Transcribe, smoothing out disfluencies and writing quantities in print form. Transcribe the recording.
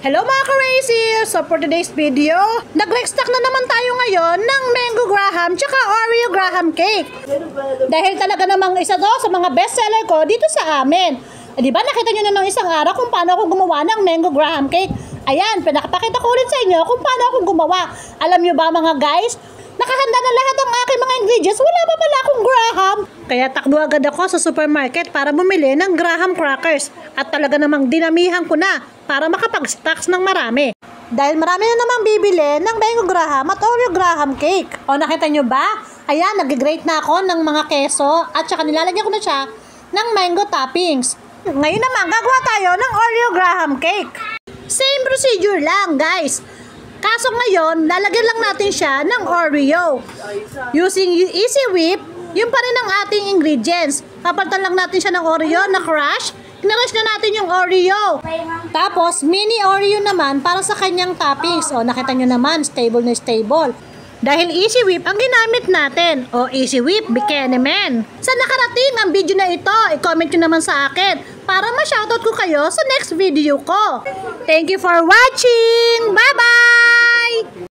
Hello mga ka-Racy! So for today's video, nag-restock na naman tayo ngayon ng Mango Graham tsaka Oreo Graham Cake. Dahil talaga namang isa to sa mga bestseller ko dito sa amin. Di ba nakita nyo na ng isang araw kung paano ako gumawa ng Mango Graham Cake? Ayan, pinakapakita ko ulit sa inyo kung paano ako gumawa. Alam nyo ba mga guys? Nakahanda na lahat ng aking mga ingredients. Wala pa pala akong Graham. Kaya takbo agad ako sa supermarket para bumili ng Graham crackers. At talaga namang dinamihan ko na para makapag-stocks ng marami. Dahil marami na namang bibili ng Mango Graham at Oreo Graham Cake. O nakita nyo ba? Ayan, nag-grate na ako ng mga keso at saka nilalagyan ko na siya ng mango toppings. Ngayon naman, gagawa tayo ng Oreo Graham Cake. Same procedure lang guys. Kaso ngayon, lalagyan lang natin siya ng Oreo. Using Easy Whip, yun pa rin ang ating ingredients. Papalitan lang natin siya ng Oreo na crush. Kinarush na natin yung Oreo. Tapos, mini Oreo naman para sa kanyang toppings. O, nakita nyo naman, stable na stable. Dahil Easy Whip ang ginamit natin. O, Easy Whip, Bikini Man. Saan nakarating ang video na ito? I-comment nyo naman sa akin para ma-shoutout ko kayo sa next video ko. Thank you for watching! Bye-bye!